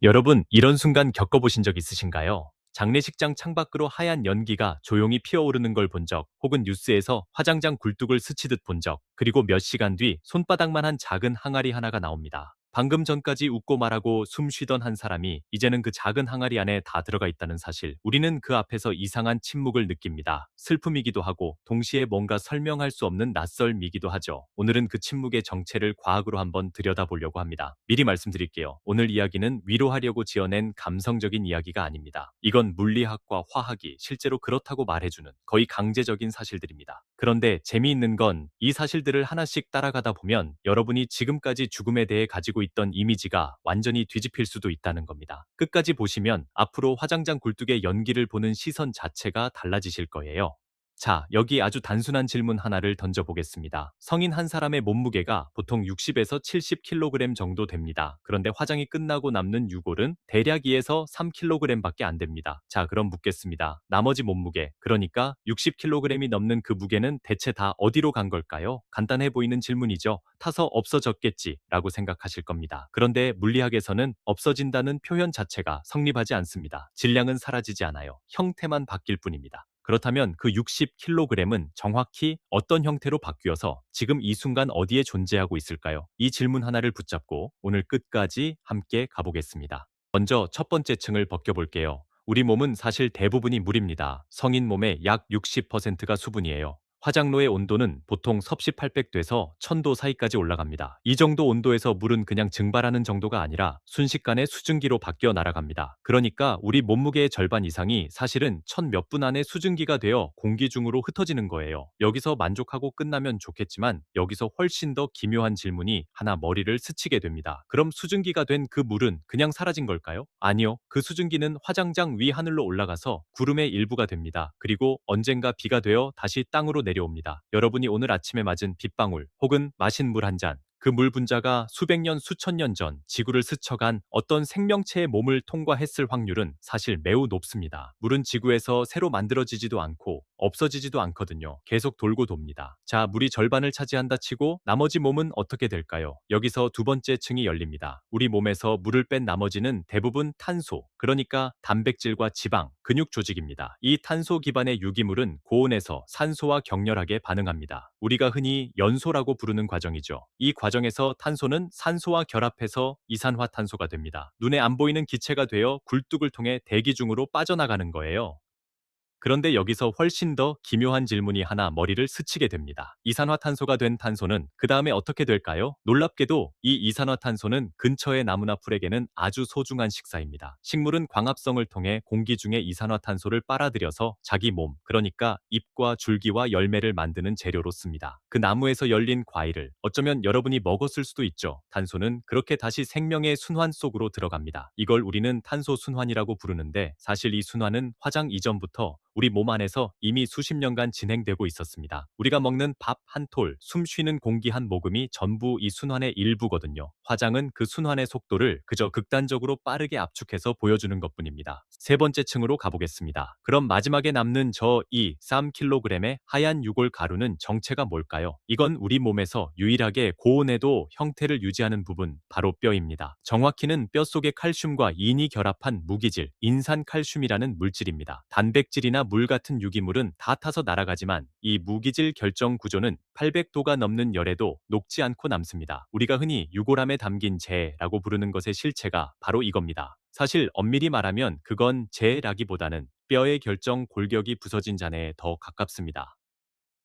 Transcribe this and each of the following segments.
여러분, 이런 순간 겪어보신 적 있으신가요? 장례식장 창밖으로 하얀 연기가 조용히 피어오르는 걸 본 적, 혹은 뉴스에서 화장장 굴뚝을 스치듯 본 적, 그리고 몇 시간 뒤 손바닥만한 작은 항아리 하나가 나옵니다. 방금 전까지 웃고 말하고 숨 쉬던 한 사람이 이제는 그 작은 항아리 안에 다 들어가 있다는 사실. 우리는 그 앞에서 이상한 침묵을 느낍니다. 슬픔이기도 하고 동시에 뭔가 설명할 수 없는 낯설미기도 하죠. 오늘은 그 침묵의 정체를 과학으로 한번 들여다보려고 합니다. 미리 말씀드릴게요. 오늘 이야기는 위로하려고 지어낸 감성적인 이야기가 아닙니다. 이건 물리학과 화학이 실제로 그렇다고 말해주는 거의 강제적인 사실들입니다. 그런데 재미있는 건 이 사실들을 하나씩 따라가다 보면 여러분이 지금까지 죽음에 대해 가지고 있던 이미지가 완전히 뒤집힐 수도 있다는 겁니다. 끝까지 보시면 앞으로 화장장 굴뚝의 연기를 보는 시선 자체가 달라지실 거예요. 자, 여기 아주 단순한 질문 하나를 던져보겠습니다. 성인 한 사람의 몸무게가 보통 60에서 70kg 정도 됩니다. 그런데 화장이 끝나고 남는 유골은 대략 2에서 3kg밖에 안 됩니다. 자, 그럼 묻겠습니다. 나머지 몸무게, 그러니까 60kg이 넘는 그 무게는 대체 다 어디로 간 걸까요? 간단해 보이는 질문이죠. 타서 없어졌겠지 라고 생각하실 겁니다. 그런데 물리학에서는 없어진다는 표현 자체가 성립하지 않습니다. 질량은 사라지지 않아요. 형태만 바뀔 뿐입니다. 그렇다면 그 60kg은 정확히 어떤 형태로 바뀌어서 지금 이 순간 어디에 존재하고 있을까요? 이 질문 하나를 붙잡고 오늘 끝까지 함께 가보겠습니다. 먼저 첫 번째 층을 벗겨볼게요. 우리 몸은 사실 대부분이 물입니다. 성인 몸의 약 60%가 수분이에요. 화장로의 온도는 보통 섭씨 800도에서 1000도 사이까지 올라갑니다. 이 정도 온도에서 물은 그냥 증발하는 정도가 아니라 순식간에 수증기로 바뀌어 날아갑니다. 그러니까 우리 몸무게의 절반 이상이 사실은 1000 몇 분 안에 수증기가 되어 공기 중으로 흩어지는 거예요. 여기서 만족하고 끝나면 좋겠지만 여기서 훨씬 더 기묘한 질문이 하나 머리를 스치게 됩니다. 그럼 수증기가 된 그 물은 그냥 사라진 걸까요? 아니요. 그 수증기는 화장장 위 하늘로 올라가서 구름의 일부가 됩니다. 그리고 언젠가 비가 되어 다시 땅으로 내려옵니다. 여러분이 오늘 아침에 맞은 빗방울 혹은 마신 물 한 잔, 그 물 분자가 수백 년, 수천 년 전 지구를 스쳐간 어떤 생명체의 몸을 통과했을 확률은 사실 매우 높습니다. 물은 지구에서 새로 만들어지지도 않고 없어지지도 않거든요. 계속 돌고 돕니다. 자, 물이 절반을 차지한다 치고 나머지 몸은 어떻게 될까요? 여기서 두 번째 층이 열립니다. 우리 몸에서 물을 뺀 나머지는 대부분 탄소, 그러니까 단백질과 지방, 근육 조직입니다. 이 탄소 기반의 유기물은 고온에서 산소와 격렬하게 반응합니다. 우리가 흔히 연소라고 부르는 과정이죠. 이 과정에서 탄소는 산소와 결합해서 이산화탄소가 됩니다. 눈에 안 보이는 기체가 되어 굴뚝을 통해 대기 중으로 빠져나가는 거예요. 그런데 여기서 훨씬 더 기묘한 질문이 하나 머리를 스치게 됩니다. 이산화탄소가 된 탄소는 그 다음에 어떻게 될까요? 놀랍게도 이 이산화탄소는 근처의 나무나 풀에게는 아주 소중한 식사입니다. 식물은 광합성을 통해 공기 중에 이산화탄소를 빨아들여서 자기 몸, 그러니까 잎과 줄기와 열매를 만드는 재료로 씁니다. 그 나무에서 열린 과일을 어쩌면 여러분이 먹었을 수도 있죠. 탄소는 그렇게 다시 생명의 순환 속으로 들어갑니다. 이걸 우리는 탄소 순환이라고 부르는데 사실 이 순환은 화장 이전부터 우리 몸 안에서 이미 수십 년간 진행되고 있었습니다. 우리가 먹는 밥 한 톨, 숨 쉬는 공기 한 모금이 전부 이 순환의 일부거든요. 화장은 그 순환의 속도를 그저 극단적으로 빠르게 압축해서 보여주는 것뿐입니다. 세 번째 층으로 가보겠습니다. 그럼 마지막에 남는 저 이 3kg의 하얀 유골 가루는 정체가 뭘까요? 이건 우리 몸에서 유일하게 고온에도 형태를 유지하는 부분, 바로 뼈입니다. 정확히는 뼈 속의 칼슘과 인이 결합한 무기질, 인산칼슘이라는 물질입니다. 단백질이나 물 같은 유기물은 다 타서 날아가지만 이 무기질 결정 구조는 800도가 넘는 열에도 녹지 않고 남습니다. 우리가 흔히 유골함에 담긴 재라고 부르는 것의 실체가 바로 이겁니다. 사실 엄밀히 말하면 그건 재라기보다는 뼈의 결정 골격이 부서진 잔해에 더 가깝습니다.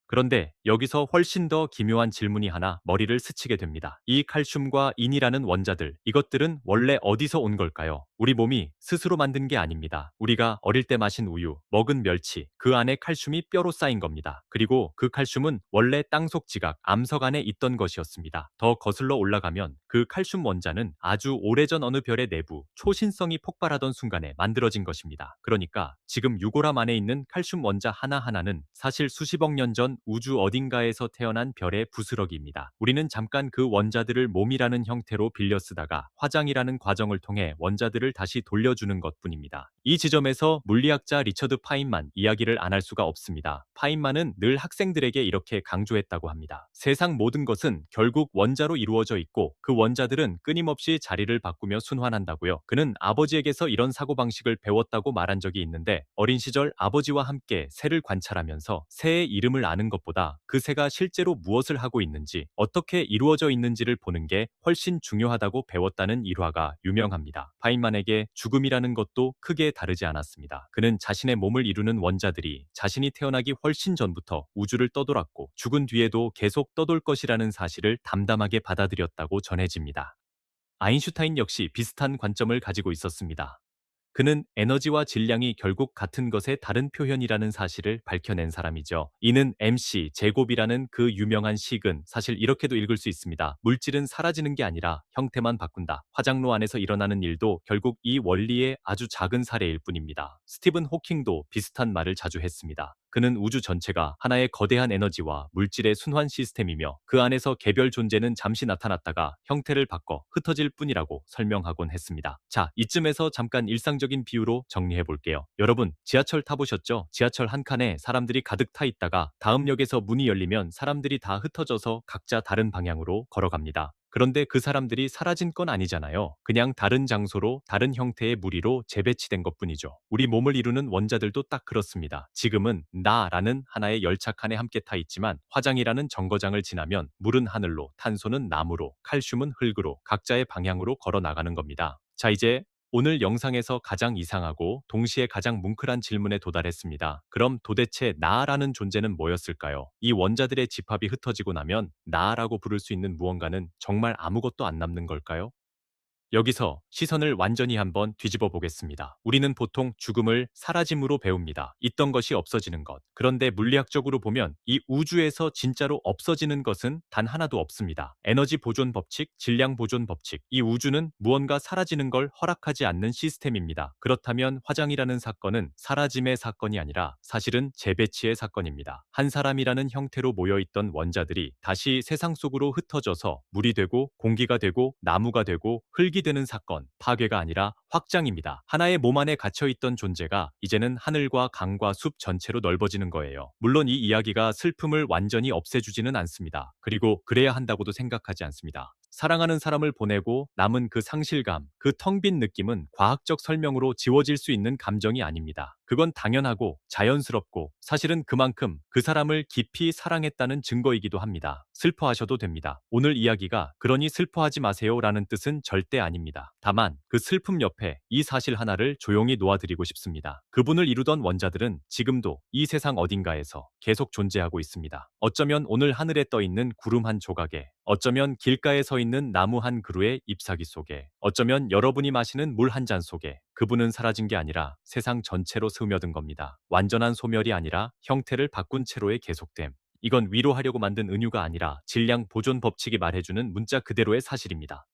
그런데 여기서 훨씬 더 기묘한 질문이 하나 머리를 스치게 됩니다. 이 칼슘과 인이라는 원자들, 이것들은 원래 어디서 온 걸까요? 우리 몸이 스스로 만든 게 아닙니다. 우리가 어릴 때 마신 우유, 먹은 멸치, 그 안에 칼슘이 뼈로 쌓인 겁니다. 그리고 그 칼슘은 원래 땅속 지각, 암석 안에 있던 것이었습니다. 더 거슬러 올라가면 그 칼슘 원자는 아주 오래전 어느 별의 내부, 초신성이 폭발하던 순간에 만들어진 것입니다. 그러니까 지금 유골함 안에 있는 칼슘 원자 하나하나는 사실 수십억 년 전 우주 어딘가에서 태어난 별의 부스러기입니다. 우리는 잠깐 그 원자들을 몸이라는 형태로 빌려 쓰다가 화장이라는 과정을 통해 원자들을 원자들을 다시 돌려주는 것뿐입니다. 이 지점에서 물리학자 리처드 파인만 이야기를 안 할 수가 없습니다. 파인만은 늘 학생들에게 이렇게 강조했다고 합니다. 세상 모든 것은 결국 원자로 이루어져 있고 그 원자들은 끊임없이 자리를 바꾸며 순환한다고요. 그는 아버지에게서 이런 사고방식을 배웠다고 말한 적이 있는데 어린 시절 아버지와 함께 새를 관찰하면서 새의 이름을 아는 것보다 그 새가 실제로 무엇을 하고 있는지 어떻게 이루어져 있는지를 보는 게 훨씬 중요하다고 배웠다는 일화가 유명합니다. 파인만에게 죽음이라는 것도 크게 다르지 않았습니다. 그는 자신의 몸을 이루는 원자들이 자신이 태어나기 훨씬 전부터 우주를 떠돌았고 죽은 뒤에도 계속 떠돌 것이라는 사실을 담담하게 받아들였다고 전해집니다. 아인슈타인 역시 비슷한 관점을 가지고 있었습니다. 그는 에너지와 질량이 결국 같은 것의 다른 표현이라는 사실을 밝혀낸 사람이죠. 이는 MC 제곱이라는 그 유명한 식은 사실 이렇게도 읽을 수 있습니다. 물질은 사라지는 게 아니라 형태만 바꾼다. 화장로 안에서 일어나는 일도 결국 이 원리의 아주 작은 사례일 뿐입니다. 스티븐 호킹도 비슷한 말을 자주 했습니다. 그는 우주 전체가 하나의 거대한 에너지와 물질의 순환 시스템이며 그 안에서 개별 존재는 잠시 나타났다가 형태를 바꿔 흩어질 뿐이라고 설명하곤 했습니다. 자, 이쯤에서 잠깐 일상적인 비유로 정리해 볼게요. 여러분, 지하철 타보셨죠? 지하철 한 칸에 사람들이 가득 타 있다가 다음 역에서 문이 열리면 사람들이 다 흩어져서 각자 다른 방향으로 걸어갑니다. 그런데 그 사람들이 사라진 건 아니잖아요. 그냥 다른 장소로 다른 형태의 무리로 재배치된 것뿐이죠. 우리 몸을 이루는 원자들도 딱 그렇습니다. 지금은 나라는 하나의 열차 칸에 함께 타 있지만 화장이라는 정거장을 지나면 물은 하늘로, 탄소는 나무로, 칼슘은 흙으로 각자의 방향으로 걸어 나가는 겁니다. 자, 이제 오늘 영상에서 가장 이상하고 동시에 가장 뭉클한 질문에 도달했습니다. 그럼 도대체 나라는 존재는 뭐였을까요? 이 원자들의 집합이 흩어지고 나면 나라고 부를 수 있는 무언가는 정말 아무것도 안 남는 걸까요? 여기서 시선을 완전히 한번 뒤집어 보겠습니다. 우리는 보통 죽음을 사라짐으로 배웁니다. 있던 것이 없어지는 것. 그런데 물리학적으로 보면 이 우주에서 진짜로 없어지는 것은 단 하나도 없습니다. 에너지 보존 법칙, 질량 보존 법칙. 이 우주는 무언가 사라지는 걸 허락하지 않는 시스템입니다. 그렇다면 화장이라는 사건은 사라짐의 사건이 아니라 사실은 재배치의 사건입니다. 한 사람이라는 형태로 모여있던 원자들이 다시 세상 속으로 흩어져서 물이 되고 공기가 되고 나무가 되고 흙이 되는 사건, 파괴가 아니라 확장입니다. 하나의 몸 안에 갇혀있던 존재가 이제는 하늘과 강과 숲 전체로 넓어지는 거예요. 물론 이 이야기가 슬픔을 완전히 없애주지는 않습니다. 그리고 그래야 한다고도 생각하지 않습니다. 사랑하는 사람을 보내고 남은 그 상실감, 그 텅 빈 느낌은 과학적 설명으로 지워질 수 있는 감정이 아닙니다. 그건 당연하고 자연스럽고 사실은 그만큼 그 사람을 깊이 사랑했다는 증거이기도 합니다. 슬퍼하셔도 됩니다. 오늘 이야기가 그러니 슬퍼하지 마세요라는 뜻은 절대 아닙니다. 다만 그 슬픔 옆에 이 사실 하나를 조용히 놓아드리고 싶습니다. 그분을 이루던 원자들은 지금도 이 세상 어딘가에서 계속 존재하고 있습니다. 어쩌면 오늘 하늘에 떠 있는 구름 한 조각에, 어쩌면 길가에 서 있는 나무 한 그루의 잎사귀 속에, 어쩌면 여러분이 마시는 물 한 잔 속에 그분은 사라진 게 아니라 세상 전체로 스며든 겁니다. 완전한 소멸이 아니라 형태를 바꾼 채로의 계속됨. 이건 위로하려고 만든 은유가 아니라 질량 보존 법칙이 말해주는 문자 그대로의 사실입니다.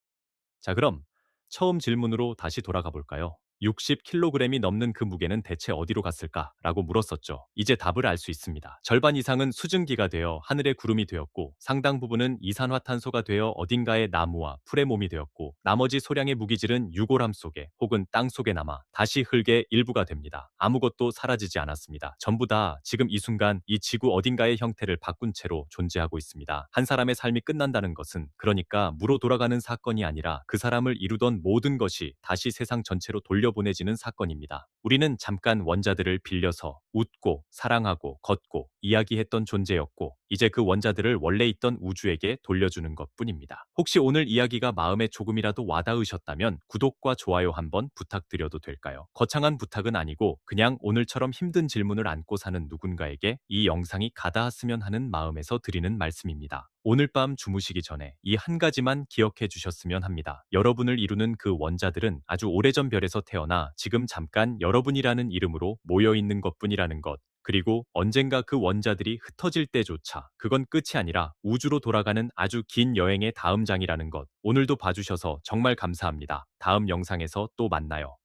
자, 그럼 처음 질문으로 다시 돌아가 볼까요? 60kg이 넘는 그 무게는 대체 어디로 갔을까? 라고 물었었죠. 이제 답을 알 수 있습니다. 절반 이상은 수증기가 되어 하늘의 구름이 되었고 상당 부분은 이산화탄소가 되어 어딘가의 나무와 풀의 몸이 되었고 나머지 소량의 무기질은 유골함 속에 혹은 땅 속에 남아 다시 흙의 일부가 됩니다. 아무것도 사라지지 않았습니다. 전부 다 지금 이 순간 이 지구 어딘가의 형태를 바꾼 채로 존재하고 있습니다. 한 사람의 삶이 끝난다는 것은 그러니까 무로 돌아가는 사건이 아니라 그 사람을 이루던 모든 것이 다시 세상 전체로 돌려보내지는 사건입니다. 우리는 잠깐 원자들을 빌려서 웃고 사랑하고 걷고 이야기했던 존재였고 이제 그 원자들을 원래 있던 우주에게 돌려주는 것뿐입니다. 혹시 오늘 이야기가 마음에 조금이라도 와닿으셨다면 구독과 좋아요 한번 부탁드려도 될까요? 거창한 부탁은 아니고 그냥 오늘처럼 힘든 질문을 안고 사는 누군가에게 이 영상이 가닿았으면 하는 마음에서 드리는 말씀입니다. 오늘 밤 주무시기 전에 이 한 가지만 기억해 주셨으면 합니다. 여러분을 이루는 그 원자들은 아주 오래전 별에서 태어나 지금 잠깐 여러분이라는 이름으로 모여있는 것뿐이라는 것. 그리고 언젠가 그 원자들이 흩어질 때조차 그건 끝이 아니라 우주로 돌아가는 아주 긴 여행의 다음 장이라는 것. 오늘도 봐주셔서 정말 감사합니다. 다음 영상에서 또 만나요.